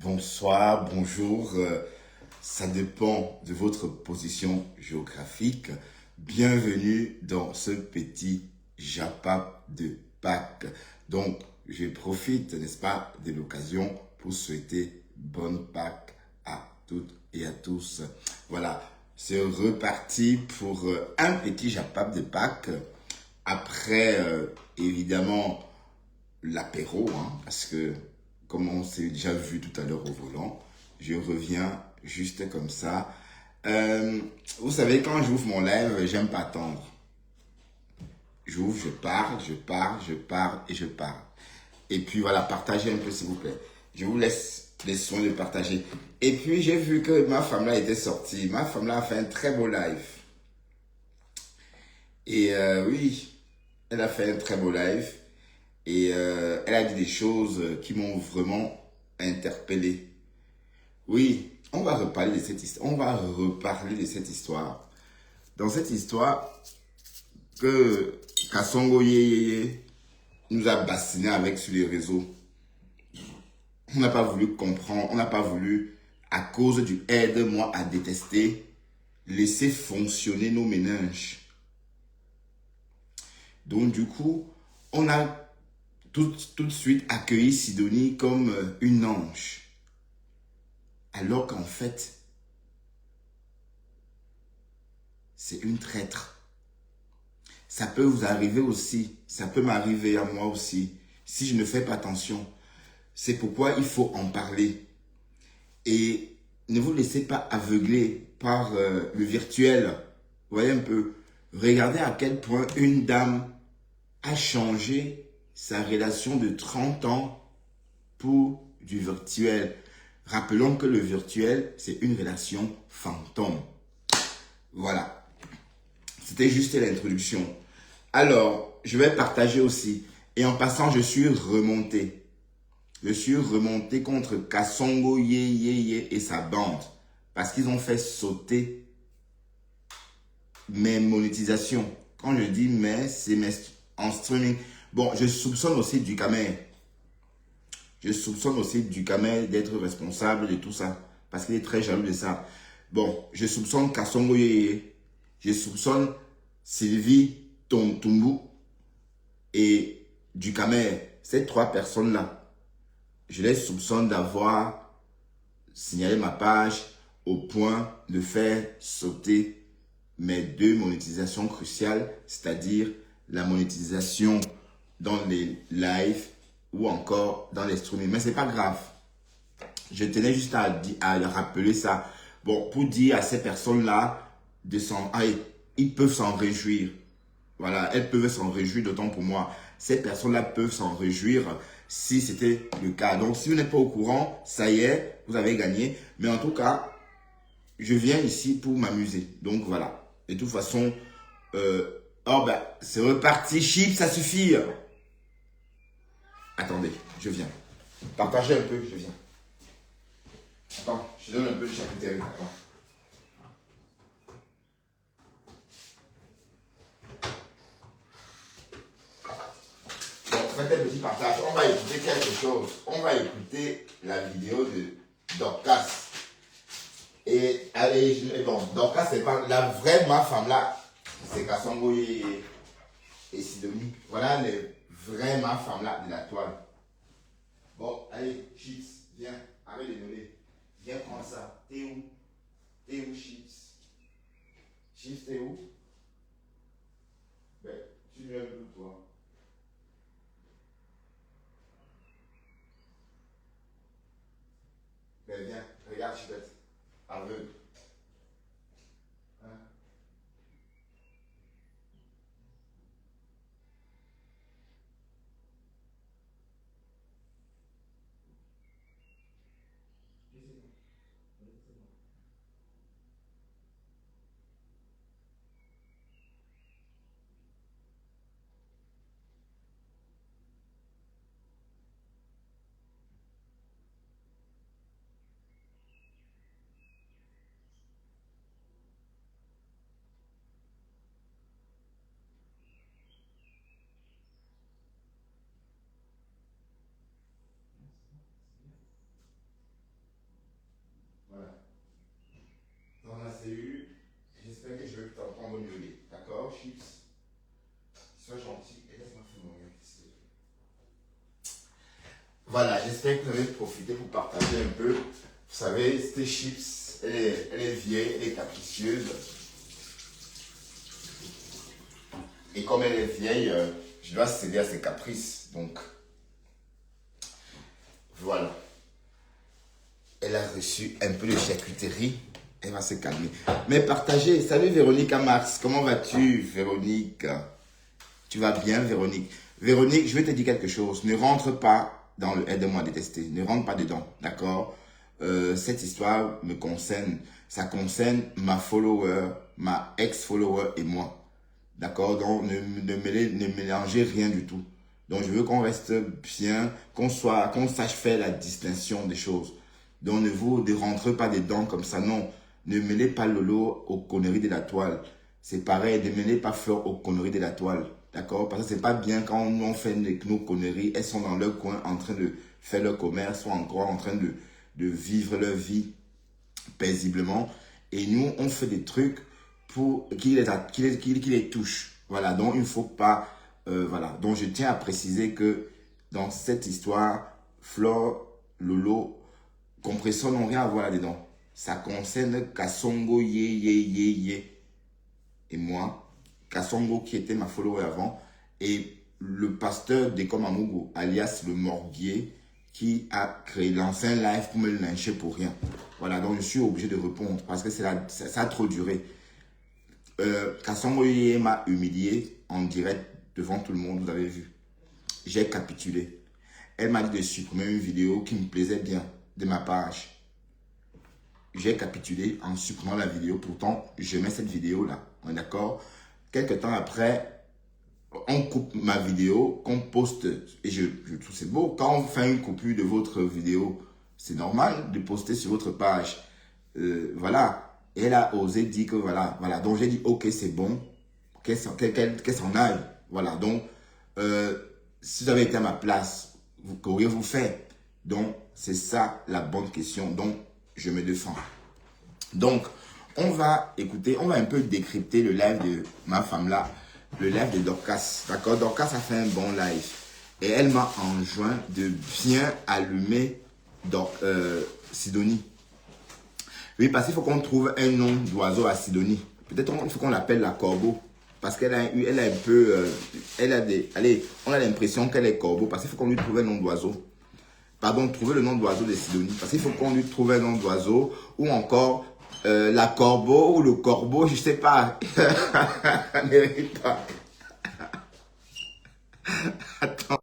bonsoir, bonjour. Ça dépend de votre position géographique. Bienvenue dans ce petit Japap de Pâques. Donc, je profite, n'est-ce pas, de l'occasion pour souhaiter bonne Pâques à toutes et à tous. Voilà, c'est reparti pour un petit Japap de Pâques. Après, évidemment, l'apéro, hein, parce que, comme on s'est déjà vu tout à l'heure au volant, je reviens juste comme ça. Vous savez, quand j'ouvre mon live, j'aime pas attendre. J'ouvre, je parle et je parle. Et puis voilà, partagez un peu s'il vous plaît. Je vous laisse les soins de partager. Et puis j'ai vu que ma femme là était sortie. Ma femme là a fait un très beau live. Et oui, elle a fait un très beau live. Et elle a dit des choses qui m'ont vraiment interpellé. Oui, on va reparler de cette histoire. On va reparler de cette histoire. Dans cette histoire que Kasongo Yeye nous a bassiné avec sur les réseaux. On n'a pas voulu comprendre, on n'a pas voulu, à cause du aide-moi à détester, laisser fonctionner nos méninges. Donc du coup, on a tout de suite accueilli Sidonie comme une ange. Alors qu'en fait, c'est une traître. Ça peut vous arriver aussi, ça peut m'arriver à moi aussi, si je ne fais pas attention. C'est pourquoi il faut en parler. Et ne vous laissez pas aveugler par le virtuel. Vous voyez un peu, regardez à quel point une dame a changé sa relation de 30 ans pour du virtuel. Rappelons que le virtuel, c'est une relation fantôme. Voilà. C'était juste l'introduction. Alors, je vais partager aussi. Et en passant, je suis remonté. Je suis remonté contre Kasongo Yeye et sa bande. Parce qu'ils ont fait sauter mes monétisations. Quand je dis mais, c'est en streaming. Bon, je soupçonne aussi du Camer. Je soupçonne aussi du Camer d'être responsable de tout ça. Parce qu'il est très jaloux de ça. Bon, je soupçonne Kasongo Yeye. Je soupçonne Sylvie Tumbu et du Camer. Ces trois personnes-là, je les soupçonne d'avoir signalé ma page au point de faire sauter mes deux monétisations cruciales, c'est-à-dire la monétisation dans les lives ou encore dans les streamings. Mais c'est pas grave. Je tenais juste à rappeler ça. Bon, pour dire à ces personnes-là, ils peuvent s'en réjouir. Voilà, elles peuvent s'en réjouir, d'autant pour moi. Ces personnes-là peuvent s'en réjouir si c'était le cas. Donc, si vous n'êtes pas au courant, ça y est, vous avez gagné. Mais en tout cas, je viens ici pour m'amuser. Donc, voilà. De toute façon, oh ben, c'est reparti. Chip, ça suffit. Attendez, je viens. Partagez un peu, je viens. Attends, je donne un peu de charcuterie. Attends. Faites un petit partage. On va écouter quelque chose. On va écouter la vidéo de Dorcas. Et allez, bon, Dorcas, c'est pas la vraie ma femme là. C'est Kasongo et Sidonie. Voilà les vraies ma femme là de la toile. Bon, allez, Chips, viens. Arrête de gueuler. Viens prendre ça. T'es où? T'es où, Chips? Chips, t'es où? Ben, tu viens d'où, toi? Ben, viens, regarde, Chipette. Aveugle. Hein? Voilà, j'espère que vous avez profité pour partager un peu. Vous savez, cette chips, elle est vieille, elle est capricieuse. Et comme elle est vieille, je dois céder à ses caprices. Donc, voilà. Elle a reçu un peu de charcuterie. Elle va se calmer. Mais partagez. Salut Véronique Amax. Comment vas-tu, Véronique? Tu vas bien, Véronique? Véronique, je vais te dire quelque chose. Ne rentre pas dans le aide-moi à détester. Ne rentre pas dedans. D'accord? Cette histoire me concerne. Ça concerne ma follower, ma ex-follower et moi. D'accord? Donc, ne mélangez rien du tout. Donc, je veux qu'on reste bien, qu'on sache faire la distinction des choses. Donc, ne rentrez pas dedans comme ça. Non. Ne mêlez pas Lolo aux conneries de la toile. C'est pareil, ne mêlez pas Fleur aux conneries de la toile. D'accord? Parce que c'est pas bien quand on fait nos conneries. Elles sont dans leur coin en train de faire leur commerce ou encore en train de vivre leur vie paisiblement. Et nous, on fait des trucs pour qui les touche. Voilà, donc il ne faut pas... voilà, donc je tiens à préciser que dans cette histoire, Flore, Lolo, Compressor n'ont rien à voir là-dedans. Ça concerne Kasongo, et moi. Kasongo qui était ma follower avant. Et le pasteur d'Ekom Amougou, alias le Morguier, qui a lancé un live pour me lyncher pour rien. Voilà, donc je suis obligé de répondre parce que ça a trop duré. Kasongo m'a humilié en direct devant tout le monde, vous avez vu. J'ai capitulé. Elle m'a dit de supprimer une vidéo qui me plaisait bien de ma page. J'ai capitulé en supprimant la vidéo. Pourtant, je mets cette vidéo-là. On est d'accord? Quelques temps après, on coupe ma vidéo, qu'on poste. Et je trouve c'est beau. Quand on fait une coupure de votre vidéo, c'est normal de poster sur votre page. Voilà. Et elle a osé dire que voilà. Donc j'ai dit, ok, c'est bon. Qu'elle s'en aille. Voilà. Donc, si vous avez été à ma place, qu'auriez-vous fait? Donc, c'est ça la bonne question. Donc, je me défends. Donc, on va écouter, on va un peu décrypter le live de ma femme là, le live de Dorcas. D'accord? Dorcas a fait un bon live. Et elle m'a enjoint de bien allumer Sidonie. Oui, parce qu'il faut qu'on trouve un nom d'oiseau à Sidonie. Peut-être il faut qu'on l'appelle la corbeau. Parce qu'elle a un peu, allez, on a l'impression qu'elle est corbeau. Parce qu'il faut qu'on lui trouve un nom d'oiseau. Pardon, trouver le nom d'oiseau de Sidonie. Parce qu'il faut qu'on lui trouve un nom d'oiseau. Ou encore, la corbeau ou le corbeau, je sais pas. N'hérite pas. Attends.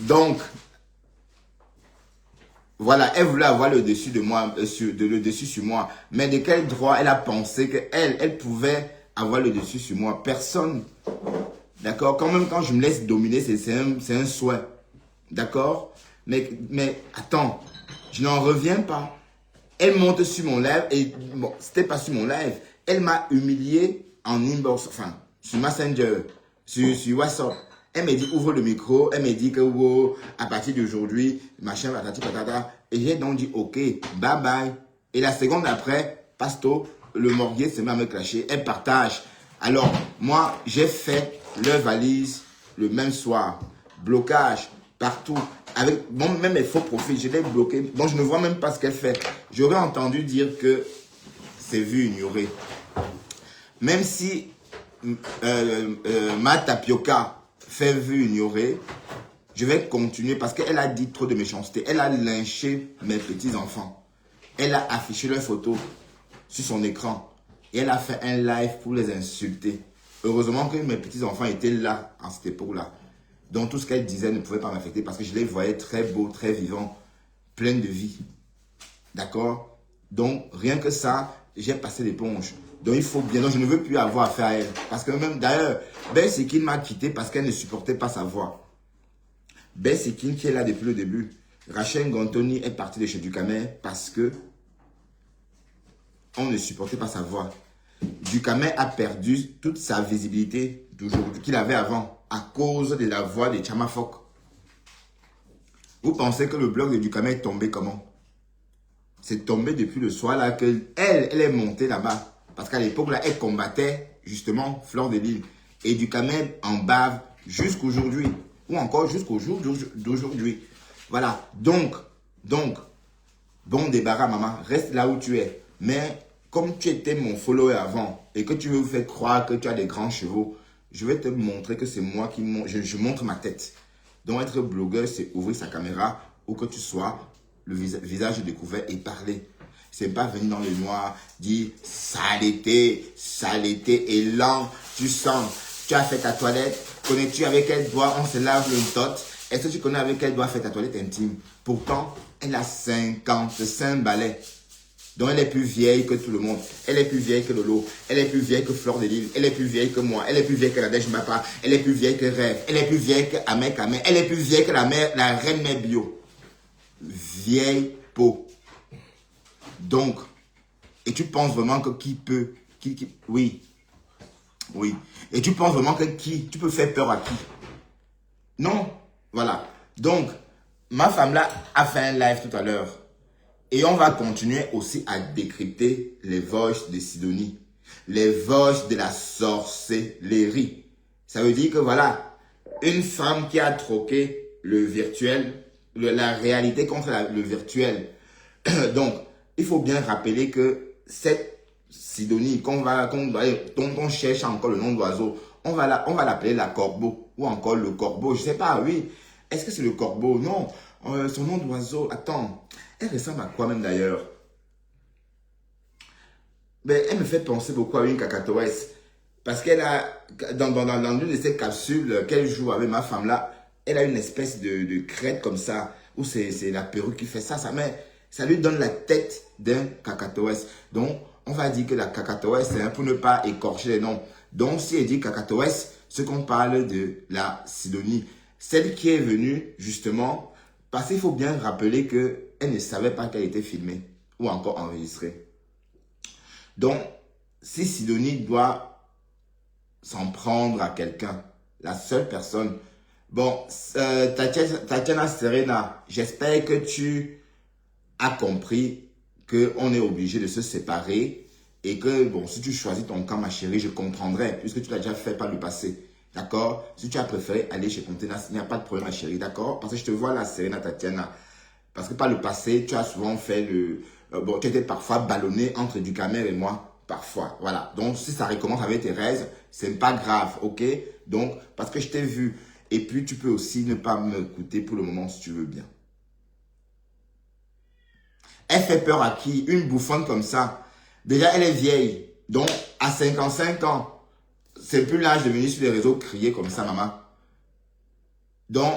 Donc, voilà, elle voulait avoir le dessus de moi, le dessus sur moi. Mais de quel droit elle a pensé qu'elle pouvait avoir le dessus sur moi? Personne. D'accord? Quand même, quand je me laisse dominer, c'est un souhait. D'accord? Mais attends, je n'en reviens pas. Elle monte sur mon live et bon, c'était pas sur mon live. Elle m'a humilié en inbox, enfin, sur Messenger, sur WhatsApp. Elle m'a dit ouvre le micro. Elle m'a dit que oh, à partir d'aujourd'hui, machin, patati patata. Et j'ai donc dit ok, bye bye. Et la seconde après, Pasto, le morguier se met à me clasher. Elle partage. Alors, moi, j'ai fait leur valise le même soir. Blocage partout. Avec bon, même mes faux profils, je l'ai bloqué. Donc, je ne vois même pas ce qu'elle fait. J'aurais entendu dire que c'est vu ignoré. Même si ma tapioca fait vu ignorer, je vais continuer parce qu'elle a dit trop de méchanceté. Elle a lynché mes petits-enfants. Elle a affiché leurs photos sur son écran. Et elle a fait un live pour les insulter. Heureusement que mes petits-enfants étaient là, en cette époque-là. Donc tout ce qu'elle disait ne pouvait pas m'affecter parce que je les voyais très beaux, très vivants, pleins de vie. D'accord? Donc rien que ça, j'ai passé l'éponge. Donc il faut bien, donc je ne veux plus avoir affaire à elle. Parce que même d'ailleurs, Bessékin m'a quitté parce qu'elle ne supportait pas sa voix. Bessékin qui est là depuis le début. Rachel Gantoni est partie de chez Ducamer parce que on ne supportait pas sa voix. Ducamer a perdu toute sa visibilité d'aujourd'hui qu'il avait avant à cause de la voix de Chamafok. Vous pensez que le blog de Ducamer est tombé comment? C'est tombé depuis le soir là que elle est montée là-bas. Parce qu'à l'époque, là, elle combattait justement Fleur de Lys. Et Ducamel en bave jusqu'aujourd'hui. Ou encore jusqu'au jour d'aujourd'hui. Voilà. Donc, bon débarras, maman. Reste là où tu es. Mais comme tu étais mon follower avant et que tu veux me faire croire que tu as des grands chevaux, je vais te montrer que c'est moi qui je montre ma tête. Donc, être blogueur, c'est ouvrir sa caméra où que tu sois, le visage découvert et parler. C'est pas venir dans le noir, dire saleté et lent, tu sens, tu as fait ta toilette, connais-tu avec quel doigt on se lave le tot? Est-ce que tu connais avec quel doigt faire ta toilette intime? Pourtant, elle a 55 balais. Donc elle est plus vieille que tout le monde. Elle est plus vieille que Lolo. Elle est plus vieille que Fleur de Lys. Elle est plus vieille que moi. Elle est plus vieille que Nadège Mapa. Elle est plus vieille que Rêve. Elle est plus vieille que Amek Amek. Elle est plus vieille que la reine mère bio. Vieille peau. Donc, et tu penses vraiment que oui. Et tu penses vraiment que tu peux faire peur à qui? Non. Voilà. Donc, ma femme là a fait un live tout à l'heure. Et on va continuer aussi à décrypter les voices de Sidonie. Les voices de la sorcellerie. Ça veut dire que voilà, une femme qui a troqué le virtuel, la réalité contre le virtuel. Donc, il faut bien rappeler que cette Sidonie, dont on cherche encore le nom d'oiseau, on va l'appeler la corbeau ou encore le corbeau. Je sais pas, oui. Est-ce que c'est le corbeau? Non. Son nom d'oiseau, attends. Elle ressemble à quoi même d'ailleurs? Ben, elle me fait penser beaucoup à une cacatoès. Parce qu'elle a, dans l'une de ces capsules qu'elle joue avec ma femme là, elle a une espèce de crête comme ça, où c'est la perruque qui fait ça. Ça lui donne la tête d'un cacatoès. Donc, on va dire que la cacatoès, c'est pour ne pas écorcher les noms. Donc, si elle dit cacatoès, ce qu'on parle de la Sidonie. Celle qui est venue, justement, parce qu'il faut bien rappeler qu'elle ne savait pas qu'elle était filmée ou encore enregistrée. Donc, si Sidonie doit s'en prendre à quelqu'un, la seule personne... Bon, Tatiana Serena, j'espère que tu as compris qu'on est obligé de se séparer et que, bon, si tu choisis ton camp, ma chérie, je comprendrai, puisque tu l'as déjà fait par le passé. D'accord? Si tu as préféré aller chez Contenas, il n'y a pas de problème, ma chérie. D'accord? Parce que je te vois là, Serena Tatiana. Parce que par le passé, tu as souvent fait bon, tu étais parfois ballonné entre Ducamel et moi. Parfois. Voilà. Donc, si ça recommence avec Thérèse, c'est pas grave. OK? Donc, parce que je t'ai vu. Et puis, tu peux aussi ne pas m'écouter pour le moment si tu veux bien. Elle fait peur à qui? Une bouffonne comme ça. Déjà, elle est vieille. Donc, à 55 ans, c'est plus l'âge de venir sur les réseaux crier comme ça, maman. Donc,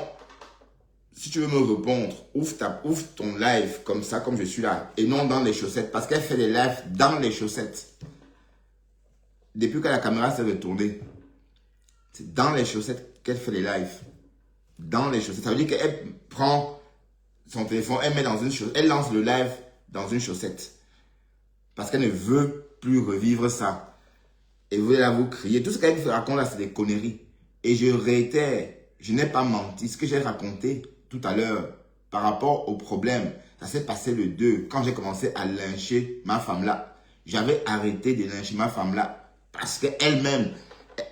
si tu veux me répondre, ouvre ton live comme ça, comme je suis là, et non dans les chaussettes, parce qu'elle fait des lives dans les chaussettes. Depuis que la caméra s'est retournée, c'est dans les chaussettes qu'elle fait les lives. Dans les chaussettes. Ça veut dire qu'elle prend son téléphone, elle met dans une chaussette, elle lance le live dans une chaussette. Parce qu'elle ne veut plus revivre ça. Et vous allez là vous crier. Tout ce qu'elle raconte là, c'est des conneries. Et je réitère, je n'ai pas menti. Ce que j'ai raconté tout à l'heure par rapport au problème, ça s'est passé le 2. Quand j'ai commencé à lyncher ma femme là, j'avais arrêté de lyncher ma femme là parce qu'elle-même,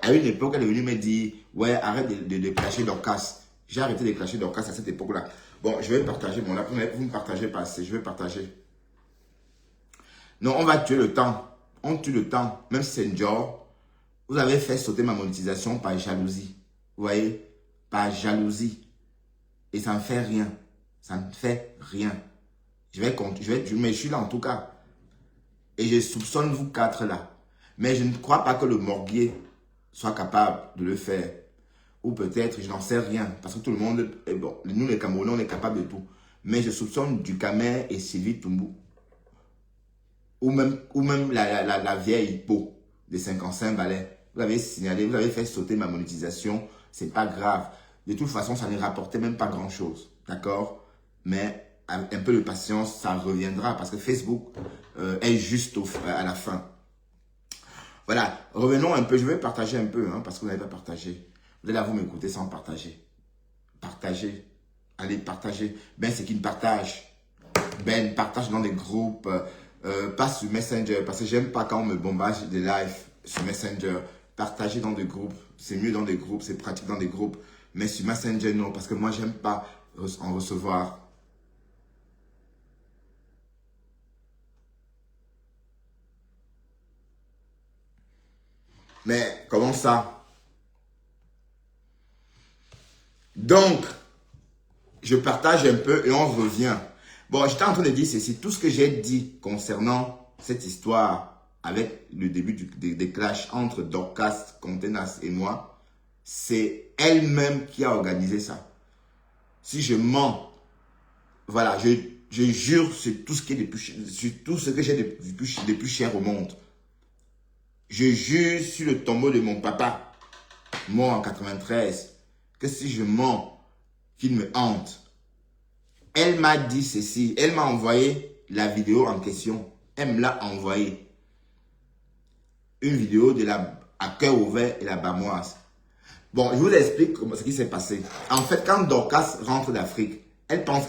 à une époque, elle est venue me dire, ouais, arrête de clasher Dorcas. J'ai arrêté de clasher Dorcas à cette époque-là. Bon, je vais partager. Bon, là, vous ne partagez pas assez. Je vais partager. Non, on va tuer le temps. On tue le temps. Même si c'est une job, vous avez fait sauter ma monétisation par jalousie. Vous voyez? Par jalousie. Et ça ne fait rien. Ça ne fait rien. Mais je suis là en tout cas. Et je soupçonne vous quatre là. Mais je ne crois pas que le Morguier soit capable de le faire. Ou peut-être, je n'en sais rien. Parce que tout le monde, bon, nous les Camerounais, on est capable de tout. Mais je soupçonne Ducamel et Sylvie Toumbou. Ou même la vieille peau de 55 balais. Vous avez signalé, vous avez fait sauter ma monétisation. C'est pas grave. De toute façon, ça ne rapportait même pas grand-chose. D'accord? Mais un peu de patience, ça reviendra. Parce que Facebook est juste à la fin. Voilà. Revenons un peu. Je vais partager un peu. Hein, parce que vous n'avez pas partagé. Vous allez là, vous m'écouter sans partager. Partagez. Allez, partagez. Ben, c'est qui ne partage. Ben, partage dans des groupes. pas sur Messenger, parce que j'aime pas quand on me bombarde des lives sur Messenger. Partager dans des groupes, c'est mieux dans des groupes, c'est pratique dans des groupes. Mais sur Messenger, non, parce que moi, j'aime pas en recevoir. Mais comment ça? Donc, je partage un peu et on revient. Bon, j'étais en train de dire ceci. Tout ce que j'ai dit concernant cette histoire avec le début des clashs entre Dorcas, Contenas et moi, c'est elle-même qui a organisé ça. Si je mens, voilà, je jure sur tout ce qui est sur tout ce que j'ai de plus cher au monde. Je jure sur le tombeau de mon papa, mort en 93, que si je mens, qu'il me hante. Elle m'a dit ceci, elle m'a envoyé la vidéo en question. Elle me l'a envoyé. Une vidéo de la à cœur ouvert et la bamoise. Bon, je vous explique ce qui s'est passé. En fait, quand Dorcas rentre d'Afrique, elle pense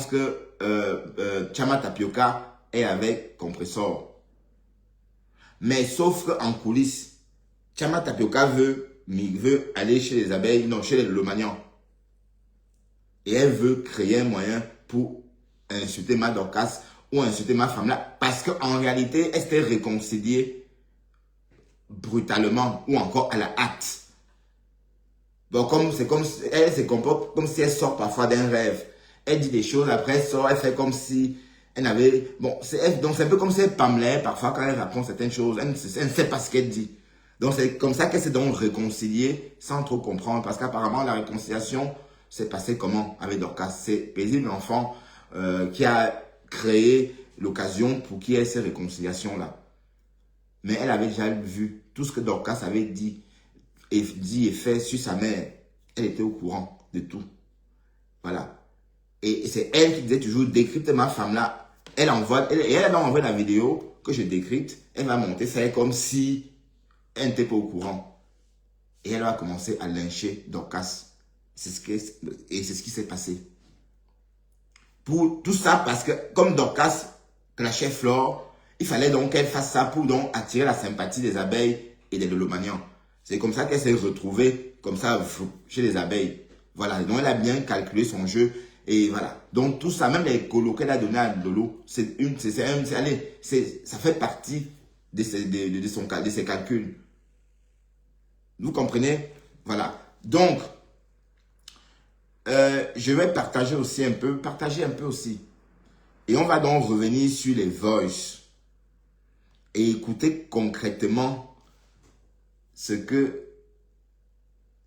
que Chama Tapioca est avec Compressor. Mais sauf qu'en coulisses, Chama Tapioca veut aller chez les abeilles, non, chez les Lomanians. Et elle veut créer un moyen pour insulter ma Dorcas ou insulter ma femme là. Parce qu'en réalité, elle s'était réconciliée brutalement ou encore à la hâte. Bon, elle se comporte comme si elle sort parfois d'un rêve. Elle dit des choses, après elle sort, elle fait comme si elle n'avait... Bon, donc c'est un peu comme si elle pamlait parfois quand elle raconte certaines choses. Elle ne sait pas ce qu'elle dit. Donc c'est comme ça qu'elle s'est donc réconciliée sans trop comprendre. Parce qu'apparemment la réconciliation s'est passée comment avec Dorcas? C'est Paisible Enfant qui a créé l'occasion pour qu'il y ait ces réconciliations-là. Mais elle avait déjà vu tout ce que Dorcas avait dit et fait sur sa mère. Elle était au courant de tout. Voilà. Et c'est elle qui disait toujours, décrypte ma femme là. Elle avait envoyé la vidéo que je décrypte. Elle va monter ça comme si elle n'était pas au courant. Et elle va commencer à lyncher Dorcas. C'est ce qui s'est passé. Pour tout ça, parce que comme Dorcas clashait Flore, il fallait donc qu'elle fasse ça pour donc attirer la sympathie des abeilles et des Lolomanians. C'est comme ça qu'elle s'est retrouvée comme ça chez les abeilles. Voilà, donc elle a bien calculé son jeu et voilà. Donc tout ça, même les colos qu'elle a donné à Lolo, ça fait partie de ses calculs. Vous comprenez? Voilà. Donc, je vais partager un peu aussi. Et on va donc revenir sur les voices et écouter concrètement ce que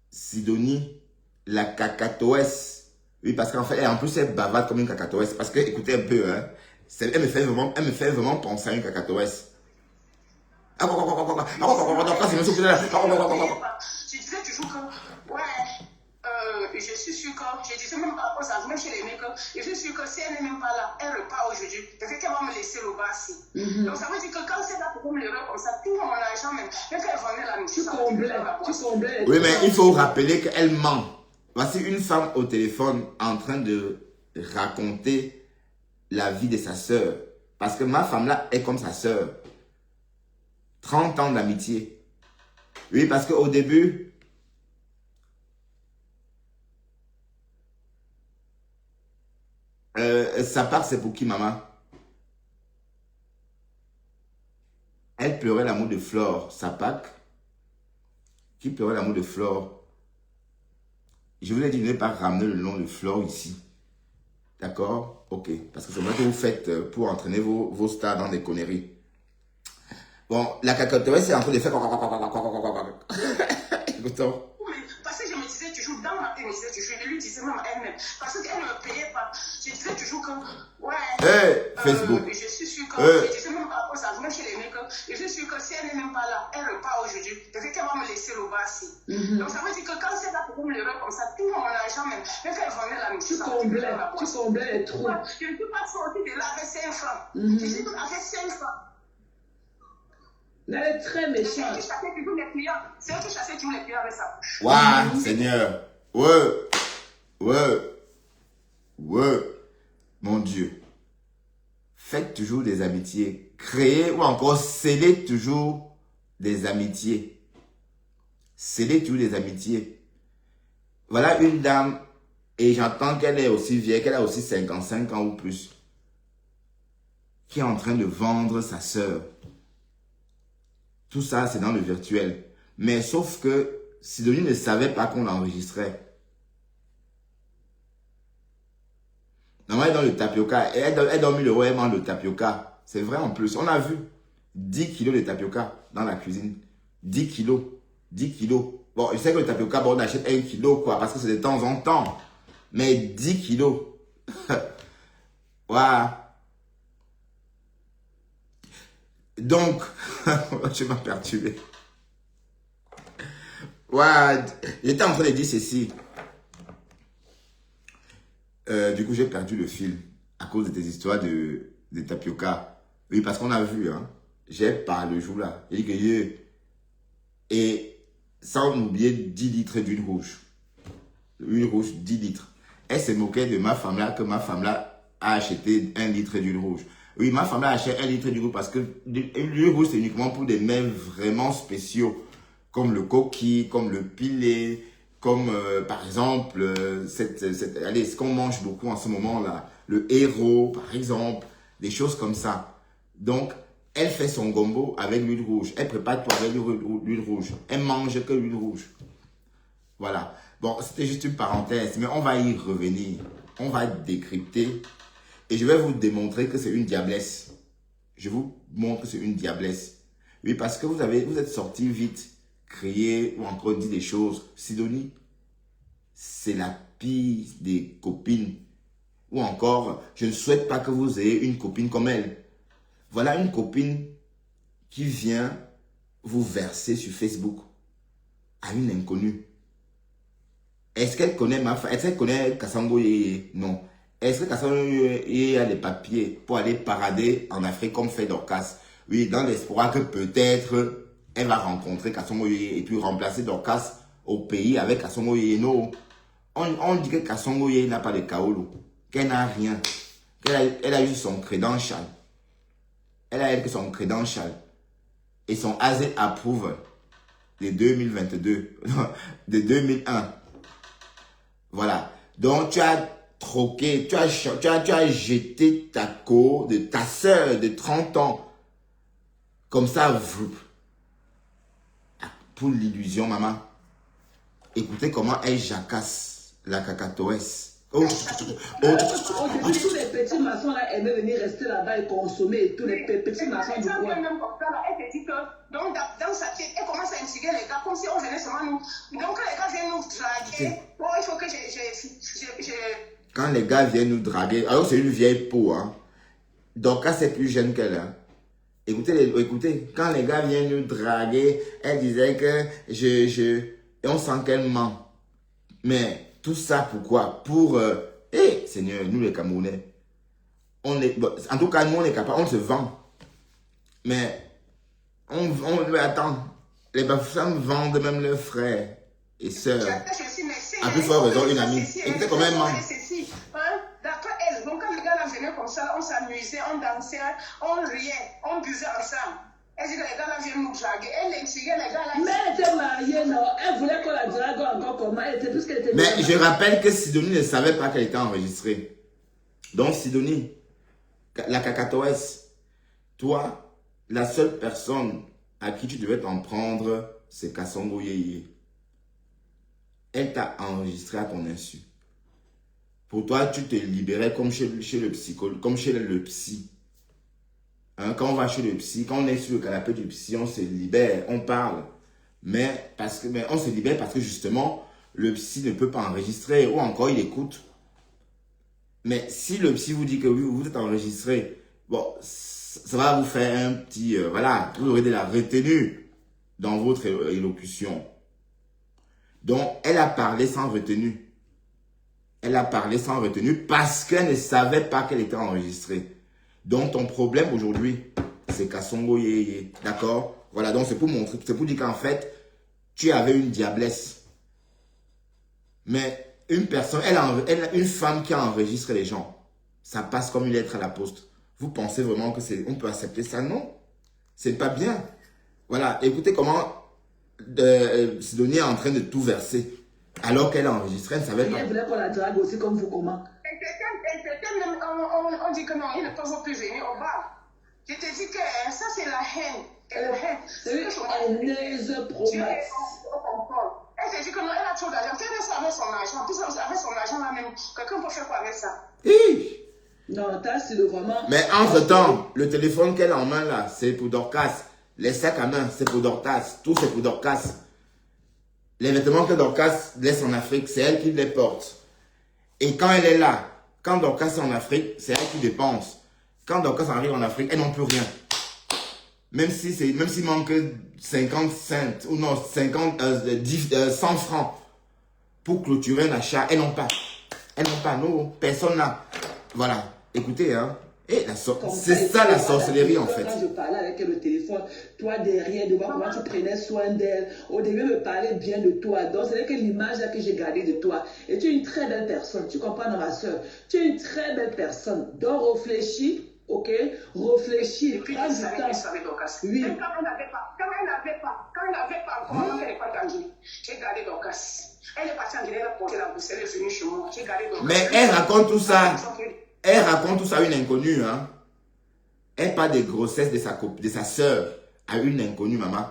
Sidonie, la cacatoès, oui, parce qu'en fait, en plus, elle bavarde comme une cacatoès. Parce que, écoutez un peu, hein, elle me fait vraiment penser à une cacatoès. Je disais toujours que, ouais, je suis sûr que, je disais même par rapport à ça, même chez les mecs, je suis sûr que si elle n'est même pas là, elle repart aujourd'hui, peut-être qu'elle va me laisser le bas-ci. Donc ça veut dire que quand c'est là pour me lever comme ça, tout mon argent même qu'elle vendait la mission, tu comblais. Oui, mais il faut rappeler qu'elle ment. Voici une femme au téléphone en train de raconter la vie de sa sœur. Parce que ma femme là est comme sa sœur. 30 ans d'amitié. Oui, parce qu'au début, sa part c'est pour qui, maman? Elle pleurait l'amour de Flore, sa Pâque, qui pleurait l'amour de Flore. Je vous ai dit de ne pas ramener le nom de Flore ici. D'accord? Ok. Parce que c'est vrai que vous faites pour entraîner vos stars dans des conneries. Bon, la cacatoès c'est en train de faire... Écoutons. Parce que je me disais toujours, dans ma tête, je lui disais même à elle-même, parce qu'elle ne me payait pas. Je disais toujours que, ouais, Facebook. Je suis sûr que, je disais même par rapport à ça, même chez les mecs, je suis sûr que si elle n'est même pas là, elle repart aujourd'hui, peut-être qu'elle va me laisser le bas-ci. Donc ça veut dire que quand c'est là pour me lever comme ça, tout mon argent même qu'elle vendait la mission. Tu comblais les trous. Je ne peux pas sortir de là avec 5 francs. Je suis avec 5 francs. Elle est très méchante. C'est eux qui chassaient toujours les clients. C'est eux qui chassaient toujours les clients avec ça. Waouh, Seigneur. Ouais. Mon Dieu. faites toujours des amitiés. Créez ou encore scellez toujours des amitiés. Scellez toujours des amitiés. Voilà une dame, et j'entends qu'elle est aussi vieille, qu'elle a aussi 55 ans ou plus, qui est en train de vendre sa sœur. Tout ça, c'est dans le virtuel. Mais sauf que Sidonie ne savait pas qu'on l'enregistrait. Normalement, elle est dans le tapioca. Elle donne 1000 €, elle mange le tapioca. C'est vrai en plus. On a vu 10 kilos de tapioca dans la cuisine. 10 kilos. 10 kilos. Bon, je sais que le tapioca, bon, on achète 1 kilo, quoi, parce que c'est de temps en temps. Mais 10 kilos. Voilà. Donc, je m'ai perturbé. Ouais, j'étais en train de dire ceci. Du coup, j'ai perdu le fil à cause de tes histoires de tapioca. Oui, parce qu'on a vu, hein. J'ai parlé le jour là. J'ai dit que et sans oublier 10 litres d'huile rouge. L'huile rouge, 10 litres. Elle se moquait de ma femme là, que ma femme là a acheté 1 litre d'huile rouge. Oui, ma femme là a acheté 1 litre d'huile rouge parce que l'huile rouge, c'est uniquement pour des mets vraiment spéciaux. Comme le coquille, comme le pilé, comme par exemple, allez, ce qu'on mange beaucoup en ce moment-là, le héros, par exemple, des choses comme ça. Donc, elle fait son gombo avec l'huile rouge. Elle prépare tout avec l'huile rouge. Elle mange que l'huile rouge. Voilà. Bon, c'était juste une parenthèse, mais on va y revenir. On va décrypter et je vais vous démontrer que c'est une diablesse. Je vous montre que c'est une diablesse. Oui, parce que vous êtes sorti vite, crié ou encore dit des choses. Sidonie, c'est la pire des copines. Ou encore, je ne souhaite pas que vous ayez une copine comme elle. Voilà une copine qui vient vous verser sur Facebook à une inconnue. Est-ce qu'elle connaît ma femme? Est-ce qu'elle connaît Kassango Yeye? Non. Est-ce que Kassango Yeye a les papiers pour aller parader en Afrique comme fait Dorcas? Oui, dans l'espoir que peut-être elle va rencontrer Kassango Yeye et puis remplacer Dorcas au pays avec Kassango Yeye. Non. On dit que Kassango Yeye n'a pas de kaolo, qu'elle n'a rien, qu'elle a eu son credential. Elle a que son credential et son AZ approve de 2022, de 2001. Voilà. Donc, tu as troqué, tu as jeté ta co de ta sœur de 30 ans. Comme ça, pour l'illusion, maman. Écoutez comment elle jacasse la cacatoès. Au début, tous les petits maçons là aimaient venir rester là-bas et consommer et tous les petits maçons du coin. Même comme ça, là, elle te dit que donc, dans sa tête, elle commence à insulter les gars comme si on venait seulement nous. Donc, quand les gars viennent nous draguer, bon, il faut que Quand les gars viennent nous draguer, alors c'est une vieille peau, hein. Donc, quand c'est plus jeune qu'elle, hein. Écoutez, quand les gars viennent nous draguer, elle disait que et on sent qu'elle ment. Mais tout ça pourquoi? Pour, Seigneur, nous les Camerounais, en tout cas, nous on est capable, on se vend. Mais, attends, les femmes vendent même leurs frères et sœurs. À plus forte raison, une amie. Écoutez comment elle ment. D'après elle, donc quand les gars là venaient comme ça, on s'amusait, on dansait, on riait, on buvait ensemble. Elle dit que les gars là viennent nous draguer. Elle insultait les gars là. Mais elle était mariée, non? Elle voulait qu'on la drague encore comment? Elle était plus qu'elle était. Mais je rappelle que Sidonie ne savait pas qu'elle était enregistrée. Donc Sidonie, la cacatoès, toi, la seule personne à qui tu devais t'en prendre, c'est Kassango Yeye. Elle t'a enregistré à ton insu. Pour toi, tu te libérais comme chez le psychologue, comme chez le psy. Hein, quand on va chez le psy, quand on est sur le canapé du psy, on se libère, on parle. Mais on se libère parce que justement, le psy ne peut pas enregistrer ou encore il écoute. Mais si le psy vous dit que oui, vous êtes enregistré, bon, ça va vous faire un petit, voilà, vous aurez de la retenue dans votre élocution. Donc, elle a parlé sans retenue. Elle a parlé sans retenue parce qu'elle ne savait pas qu'elle était enregistrée. Donc, ton problème aujourd'hui, c'est Kassango Yeye. D'accord? Voilà, donc c'est pour montrer, c'est pour dire qu'en fait, tu avais une diablesse. Mais une personne, une femme qui a enregistré les gens, ça passe comme une lettre à la poste. Vous pensez vraiment que on peut accepter ça? Non. C'est pas bien. Voilà. Écoutez comment Sidonie est en train de tout verser. Alors qu'elle a enregistré, elle ne savait pas. Elle voulait qu'on la drague aussi comme vous, comment? On dit que non, ils ne peuvent plus venir au bar. Je te dis que ça, c'est la haine. C'est une haineuse promesse. Elle te dit que non, elle a trop d'argent. Fais ça avec son argent. En plus, avec son argent là même, quelqu'un peut faire quoi avec ça? Non, t'as c'est vraiment... Mais entre-temps, le téléphone qu'elle a en main là, c'est pour Dorcas. Les sacs à main, c'est pour Dorcas. Tout, c'est pour Dorcas. Les vêtements que Dorcas laisse en Afrique, c'est elle qui les porte. Et quand elle est là, quand Dorcas est en Afrique, c'est elle qui dépense. Quand Dorcas arrive en Afrique, elle n'en peut rien. Même s'il manque 50 cents, ou non, 100 francs pour clôturer un achat, elles n'ont pas. Elles n'ont pas, non, personne n'a. Voilà, écoutez, hein. C'est ça la sorcellerie en fait. Quand je parlais avec elle au téléphone, toi derrière, de voir comment tu prenais soin d'elle, au début me parlait bien de toi. Donc c'est que l'image là que j'ai gardée de toi. Et tu es une très belle personne, tu comprends, non, ma soeur? Tu es une très belle personne. Donc réfléchis. Ok, réfléchis. Et puis, tu savais qu'elle savait Dorcas. Oui. Même quand elle n'avait pas encore, elle n'est pas tangée. J'ai gardé Dorcas. Elle est partie en Guinée, elle a porté la bourse, elle est venue chez moi. J'ai gardé Dorcas. Mais elle raconte tout ça. Elle raconte tout ça à une inconnue, hein. Elle parle des grossesses de sa sœur à une inconnue, maman.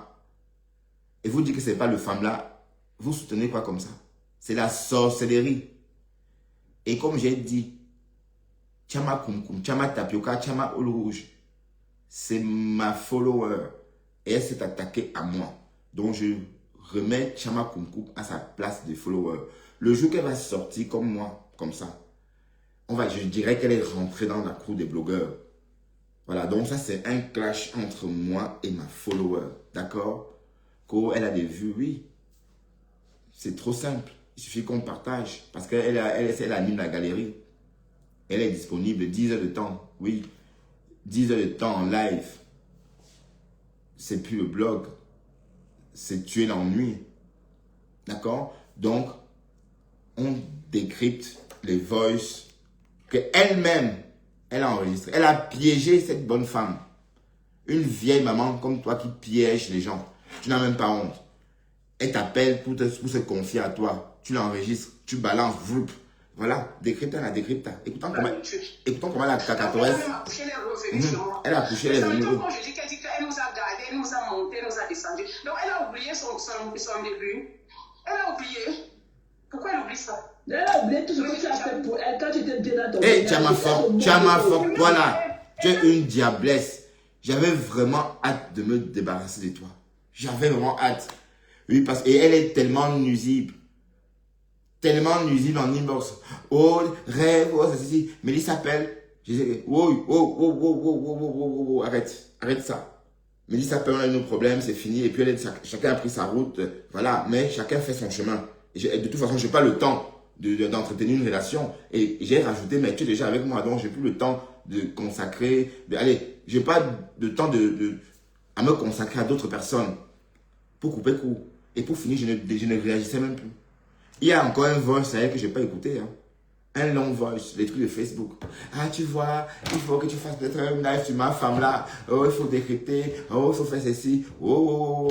Et vous dites que ce n'est pas le femme là. Vous soutenez quoi comme ça? C'est la sorcellerie. Et comme j'ai dit, Chama Kumkum, Chama Tapioca, Chama Oul Rouge, c'est ma follower. Et elle s'est attaquée à moi. Donc je remets Chama Kumkum à sa place de follower. Le jour qu'elle va sortir comme moi, comme ça, je dirais qu'elle est rentrée dans la cour des blogueurs. Voilà, donc ça c'est un clash entre moi et ma follower. D'accord? Quand elle a des vues, oui. C'est trop simple. Il suffit qu'on partage. Parce qu'elle anime la galerie. Elle est disponible 10 heures de temps. Oui. 10 heures de temps en live. C'est plus le blog. C'est tuer l'ennui. D'accord? Donc, on décrypte les voices qu'elle-même, elle a enregistrées. Elle a piégé cette bonne femme. Une vieille maman comme toi qui piège les gens. Tu n'as même pas honte. Elle t'appelle pour se confier à toi. Tu l'enregistres, tu balances, vroup. Voilà, décrypta. Écoutons comment la cacatoresse. Elle a accouché, elle est venue. Quand je dis qu'elle nous a gardés, elle nous a montés, elle nous a descendus. Donc elle a oublié son début. Elle a oublié. Pourquoi elle oublie ça? Elle a oublié tout ce que tu as fait pour elle quand tu étais bien dans ton Hé, Tchamafoc, voilà. Tu es une diablesse. J'avais vraiment hâte de me débarrasser de toi. J'avais vraiment hâte. Oui, et elle est tellement nuisible. Tellement nuisible en inbox. Oh, rêve, oh, ça, ceci. Mélisse s'appelle. Je disais, oh, arrête ça. Mélisse s'appelle, on a eu nos problèmes, c'est fini. Et puis, chacun a pris sa route. Voilà, mais chacun fait son chemin. Et de toute façon, je n'ai pas le temps d'entretenir une relation. Et j'ai rajouté, mais tu es déjà avec moi, donc j'ai plus le temps de consacrer. Allez, j'ai pas de temps à me consacrer à d'autres personnes. Pour couper court. Et pour finir, je ne réagissais même plus. Il y a encore un voice que je n'ai pas écouté. Hein. Un long voice, les trucs de Facebook. Ah, tu vois, il faut que tu fasses peut-être un live sur ma femme là. Oh, il faut décrypter. Oh, il faut faire ceci. Oh.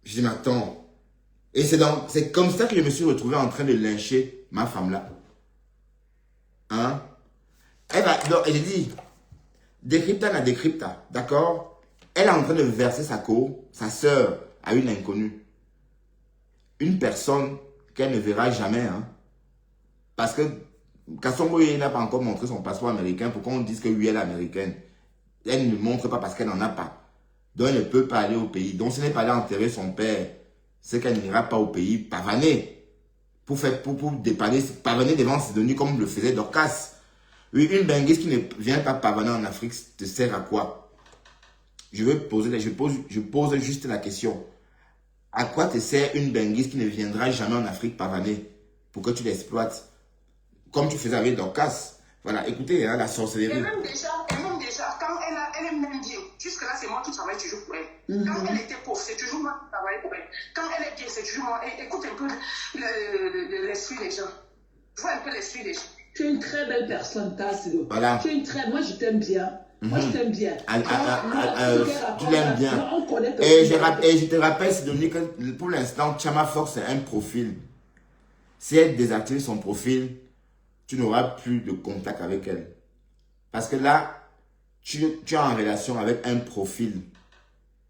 Je dis, mais attends. Et c'est comme ça que je me suis retrouvé en train de lyncher ma femme là. Hein? Et j'ai dit, décrypta, d'accord? Elle est en train de verser sa sœur, à une inconnue. Une personne qu'elle ne verra jamais. Hein. Parce que Kassongo n'a pas encore montré son passeport américain pour qu'on dise que oui, elle est américaine. Elle ne montre pas parce qu'elle n'en a pas. Donc elle ne peut pas aller au pays. Donc si elle n'est pas allée enterrer son père, c'est qu'elle n'ira pas au pays pavaner. Pour dépanner, pavaner devant Sidonie comme le faisait Dorcas. Oui, une benguise qui ne vient pas pavaner en Afrique te sert à quoi? Je pose juste la question. À quoi te sert une benguise qui ne viendra jamais en Afrique pavaner pour que tu l'exploites? Comme tu faisais avec Dorcas. Voilà, écoutez, hein, la sorcellerie. Et même déjà, quand elle est même bien, jusque-là, c'est moi qui travaille toujours pour elle. Quand elle était pauvre, c'est toujours moi qui travaille pour elle. Quand elle est bien, c'est toujours moi. Et écoute un peu l'esprit des gens. Vois un peu l'esprit des gens. Tu es une très belle personne, Tassilo. Voilà. Tu es une très... Moi, je t'aime bien. Moi, je t'aime bien. Tu l'aimes bien. Moi, on connaît Et je te rappelle, Sidonie, que pour l'instant, Chama Fox c'est un profil. Si elle désactive son profil, tu n'auras plus de contact avec elle. Parce que là, tu es en relation avec un profil.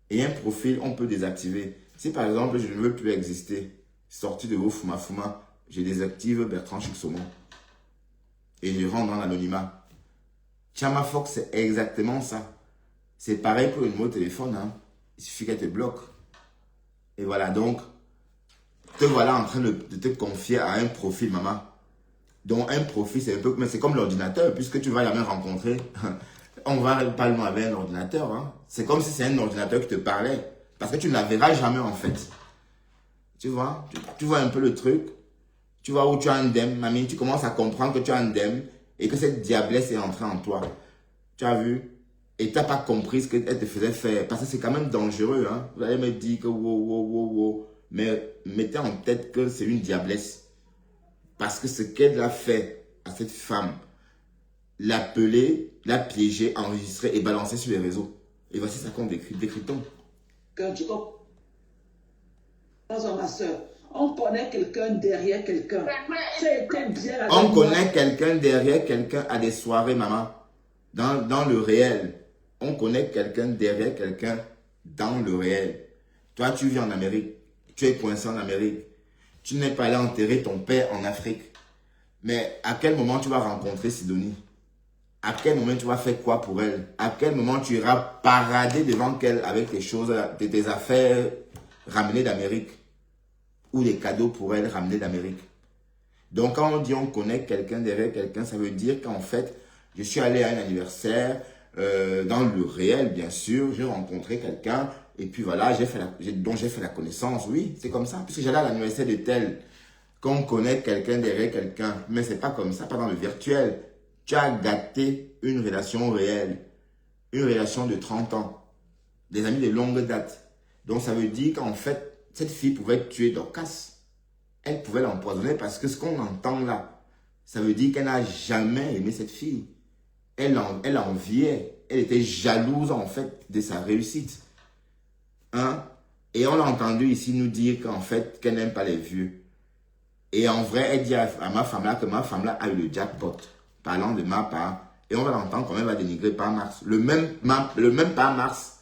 Et un profil, on peut désactiver. Si par exemple, je ne veux plus exister, sorti de vos Fuma, je désactive Bertrand Chixomon. Et je rentre dans l'anonymat. Chama Fox, c'est exactement ça. C'est pareil pour le numéro de téléphone. Hein. Il suffit qu'elle te bloque. Et voilà, donc, te voilà en train de te confier à un profil, maman. Donc, un profil, c'est un peu, mais c'est comme l'ordinateur, puisque tu vas jamais rencontrer. On va parler avec un ordinateur. Hein. C'est comme si c'est un ordinateur qui te parlait. Parce que tu ne la verras jamais, en fait. Tu vois, tu vois un peu le truc. Tu vois où tu as un dème, mamie, tu commences à comprendre que tu as un dème et que cette diablesse est entrée en toi. Tu as vu? Et tu n'as pas compris ce qu'elle te faisait faire. Parce que c'est quand même dangereux. Hein? Vous allez me dire que wow. Mais mettez en tête que c'est une diablesse. Parce que ce qu'elle a fait à cette femme, l'appeler, la piéger, enregistrer et balancer sur les réseaux. Et voici ça qu'on décryptons. Quand tu comprends, ma soeur, on connaît quelqu'un derrière quelqu'un. Tu as été bien avec On moi. connaît quelqu'un derrière quelqu'un à des soirées, maman. Dans le réel. On connaît quelqu'un derrière quelqu'un dans le réel. Toi, tu vis en Amérique. Tu es coincé en Amérique. Tu n'es pas allé enterrer ton père en Afrique. Mais à quel moment tu vas rencontrer Sidonie? À quel moment tu vas faire quoi pour elle? À quel moment tu iras parader devant elle avec tes choses, tes affaires ramenées d'Amérique? Ou des cadeaux pour elle ramenés d'Amérique? Donc quand on dit on connaît quelqu'un derrière quelqu'un, ça veut dire qu'en fait, je suis allé à un anniversaire, dans le réel bien sûr, j'ai rencontré quelqu'un, et puis voilà, dont j'ai fait la connaissance, oui, c'est comme ça, puisque j'allais à l'anniversaire de tel, qu'on connaît quelqu'un derrière quelqu'un, mais c'est pas comme ça, pas dans le virtuel. Tu as gâté une relation réelle, une relation de 30 ans, des amis de longue date. Donc ça veut dire qu'en fait, cette fille pouvait tuer Dorcas. Elle pouvait l'empoisonner parce que ce qu'on entend là, ça veut dire qu'elle n'a jamais aimé cette fille. Elle enviait, elle était jalouse en fait de sa réussite. Hein? Et on l'a entendu ici nous dire qu'en fait, qu'elle n'aime pas les vieux. Et en vrai, elle dit à ma femme là que ma femme là a eu le jackpot, parlant de ma part. Et on va l'entendre quand même va dénigrer par Mars. Le même par Mars,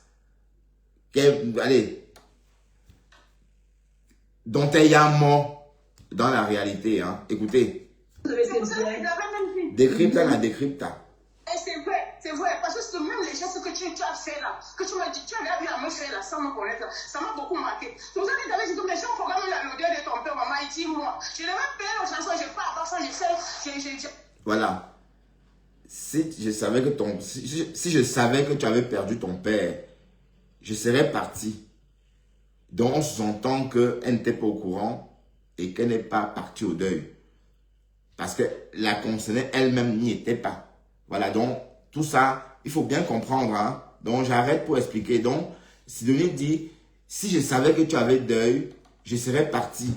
allez, dont elle y a mort dans la réalité. Hein. Écoutez, décrypta la décrypta. Et c'est vrai, parce que même les gestes que tu as fait là, que tu m'as dit, tu avais à me faire là, sans me connaître, ça m'a beaucoup marqué. Donc, vous avez dit, mais si on programme l'odeur de ton père, maman, il dit, moi, je devais payer aux chansons, je pars, par ça, je fais, Voilà. Si je savais que tu avais perdu ton père, je serais parti. Donc, on s'entend qu'elle n'était pas au courant et qu'elle n'est pas partie au deuil. Parce que la concernée elle-même n'y était pas. Voilà, donc, tout ça, il faut bien comprendre. Hein? Donc, j'arrête pour expliquer. Donc, Sidonie dit, si je savais que tu avais deuil, je serais parti.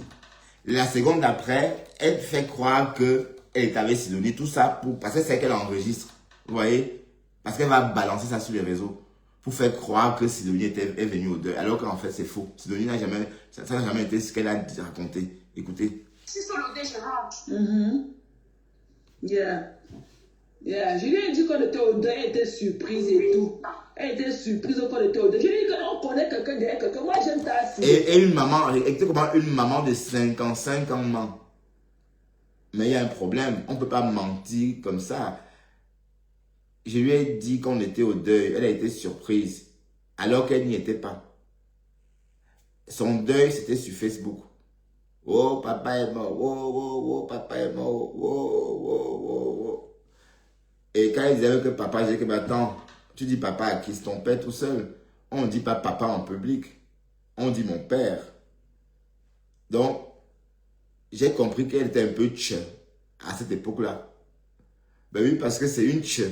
La seconde d'après, elle fait croire qu'elle est avec Sidonie. Tout ça, parce que c'est qu'elle enregistre. Vous voyez? Parce qu'elle va balancer ça sur les réseaux. Pour faire croire que Sidonie est venue au deuil. Alors qu'en fait, c'est faux. Sidonie n'a jamais, ça n'a jamais été ce qu'elle a raconté. Écoutez. Si sur le deuil, je rentre. Yeah. Je lui ai dit qu'on était au deuil, elle était surprise et tout. Elle était surprise qu'on était au deuil. Je lui ai dit qu'on connaît quelqu'un derrière quelqu'un. Moi, j'aime ta fille. Et une maman, écoutez comment une maman de 55 ans ment. Mais il y a un problème. On ne peut pas mentir comme ça. Je lui ai dit qu'on était au deuil. Elle a été surprise. Alors qu'elle n'y était pas. Son deuil, c'était sur Facebook. Oh, papa est mort. Oh, papa est mort. Oh. Et quand il disait que papa, j'ai dit que attends, tu dis papa à qui? C'est ton père tout seul. On ne dit pas papa en public. On dit mon père. Donc, j'ai compris qu'elle était un peu tche à cette époque-là. Ben oui, parce que c'est une tche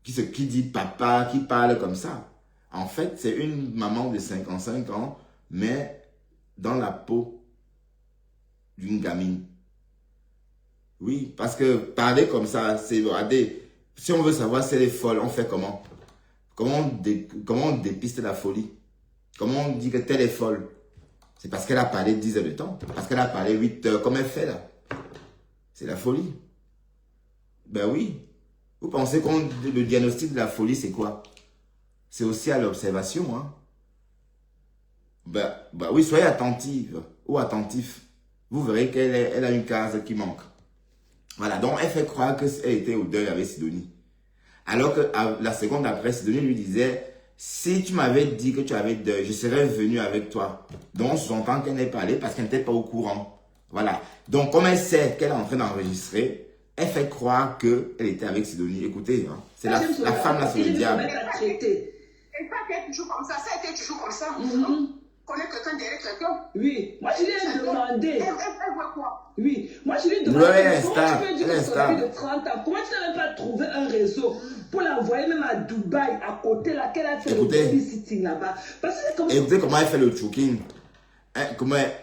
qui dit papa, qui parle comme ça. En fait, c'est une maman de 55 ans, mais dans la peau d'une gamine. Oui, parce que parler comme ça, c'est... Regardez, si on veut savoir si elle est folle, on fait comment? Comment on dépiste la folie? Comment on dit que telle est folle? C'est parce qu'elle a parlé 10 heures de temps. Parce qu'elle a parlé 8 heures, comme elle fait là. C'est la folie. Ben oui. Vous pensez que le diagnostic de la folie, c'est quoi? C'est aussi à l'observation. Hein? Ben oui, soyez attentive ou attentif. Vous verrez qu'elle a une case qui manque. Voilà, donc elle fait croire qu'elle était au deuil avec Sidonie. Alors que la seconde après, Sidonie lui disait, si tu m'avais dit que tu avais deuil, je serais venu avec toi. Donc, j'entends qu'elle n'est pas allée parce qu'elle n'était pas au courant. Voilà. Donc, comme elle sait qu'elle est en train d'enregistrer, elle fait croire qu'elle était avec Sidonie. Écoutez, hein, c'est la femme là, c'est le diable. Et ça, c'est toujours comme ça. Ça a été toujours comme ça. Connaît quelqu'un derrière quelqu'un. Oui, moi je lui ai demandé. Elle voit quoi? Oui, moi je lui ai demandé. Comment tu peux dire que c'est la vie de 30 ans? Comment tu n'as même pas trouvé un réseau pour l'envoyer même à Dubaï, à côté là, qu'elle a fait le babysitting là-bas? Parce que c'est comme... Écoutez comment elle fait le choking.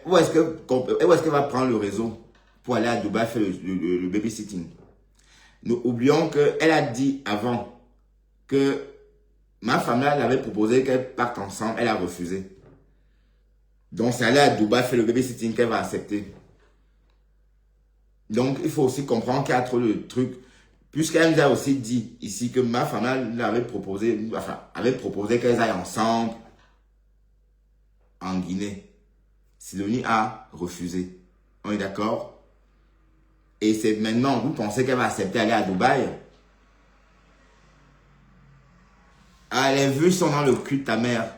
Où est-ce qu'elle va prendre le réseau pour aller à Dubaï faire le babysitting? Nous oublions qu'elle a dit avant que ma femme là, elle avait proposé qu'elle parte ensemble, elle a refusé. Donc, c'est aller à Dubaï faire le babysitting qu'elle va accepter. Donc, il faut aussi comprendre qu'il y a trop de trucs. Puisqu'elle nous a aussi dit ici que ma femme elle avait proposé qu'elles aillent ensemble en Guinée. Sidonie a refusé. On est d'accord? Et c'est maintenant, vous pensez qu'elle va accepter d'aller à Dubaï? Ah, les vues sont dans le cul de ta mère.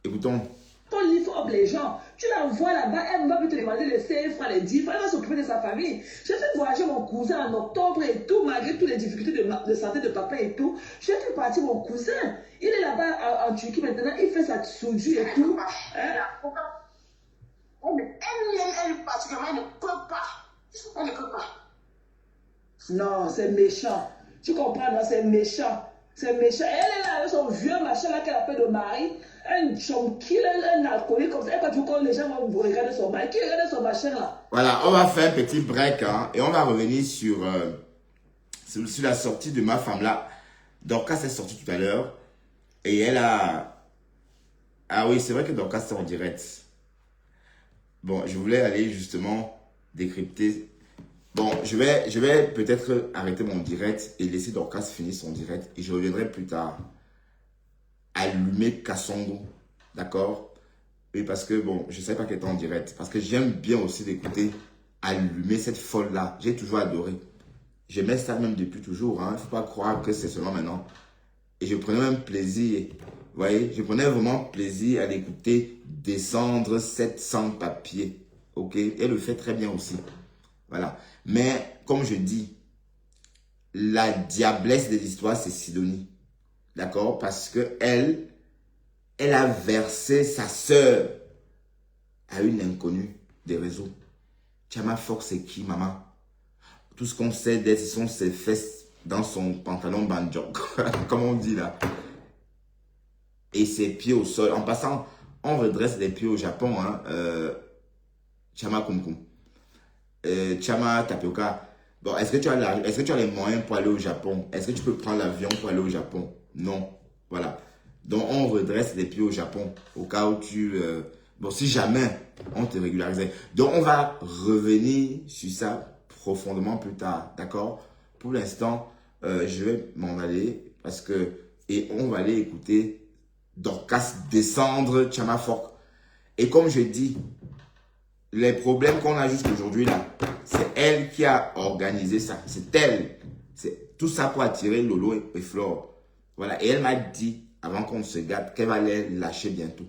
Écoutons. Ton livre les gens, tu la vois là-bas, elle va te demander les 5 francs, les 10 francs, elle va s'occuper de sa famille. J'ai fait voyager mon cousin en octobre et tout, malgré toutes les difficultés de santé de papa et tout. J'ai fait partir mon cousin. Il est là-bas en Turquie maintenant, il fait sa soudure et tout. Elle, particulièrement, elle ne peut pas. Elle ne peut pas. Non, c'est méchant. Tu comprends, non, c'est méchant. C'est méchant. Elle est là avec son vieux machin là qu'elle appelle de mari. Un chonky, un alcoolique comme ça. Et quand les gens vont regarder son mari, qui regarde son machin là? Voilà, on va faire un petit break hein, et on va revenir sur la sortie de ma femme là. Dorcas est sortie tout à l'heure et elle a... Ah oui, c'est vrai que Dorcas est en direct. Bon, je voulais aller justement décrypter. Bon, je vais peut-être arrêter mon direct et laisser Dorcas finir son direct et je reviendrai plus tard. Allumer Kassongo, d'accord? Oui, parce que bon, je ne sais pas qu'elle est en direct. Parce que j'aime bien aussi l'écouter allumer cette folle-là. J'ai toujours adoré. J'aimais ça même depuis toujours. Il ne faut pas croire que c'est seulement maintenant. Et je prenais même plaisir. Vous voyez, je prenais vraiment plaisir à l'écouter descendre 700 papiers. Ok? Elle le fait très bien aussi. Voilà. Mais, comme je dis, la diablesse de l'histoire, c'est Sidonie. D'accord? Parce que elle a versé sa sœur à une inconnue des réseaux. Chama Fox, c'est qui, maman? Tout ce qu'on sait d'elle, ce sont ses fesses dans son pantalon banjo, comme on dit là. Et ses pieds au sol. En passant, on redresse les pieds au Japon. Hein? Chama Kumkum. Chama Tapioca. Bon, est-ce que tu as les moyens pour aller au Japon? Est-ce que tu peux prendre l'avion pour aller au Japon? Non. Voilà. Donc, on redresse les pieds au Japon. Au cas où bon, si jamais on te régularisait. Donc, on va revenir sur ça profondément plus tard. D'accord? Pour l'instant, je vais m'en aller parce que... Et on va aller écouter Dorcas descendre Chama Fox. Et comme je dis, les problèmes qu'on a jusqu'aujourd'hui là, c'est elle qui a organisé ça. C'est elle. C'est tout ça pour attirer Lolo et Flore. Voilà. Et elle m'a dit, avant qu'on se gâte, qu'elle va les lâcher bientôt.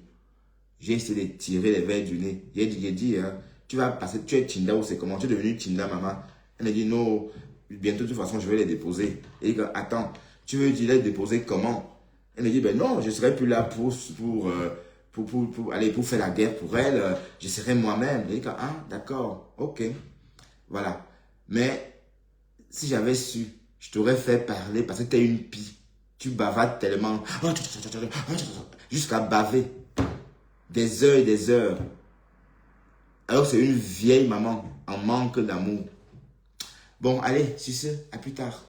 J'ai essayé de tirer les verres du nez. J'ai dit, hein, tu vas passer, tu es Tinda ou c'est comment? Tu es devenu Tinda, maman. Elle m'a dit, non, bientôt de toute façon, je vais les déposer. Et il dit, attends, tu veux les déposer comment? Elle me dit, ben non, je serai plus là pour faire la guerre pour elle. Je serai moi-même. Et il dit, ah, d'accord, ok. Voilà. Mais si j'avais su, je t'aurais fait parler parce que tu es une pie. Tu bavardes tellement. Jusqu'à baver. Des heures et des heures. Alors c'est une vieille maman en manque d'amour. Bon, allez, sur ce, à plus tard.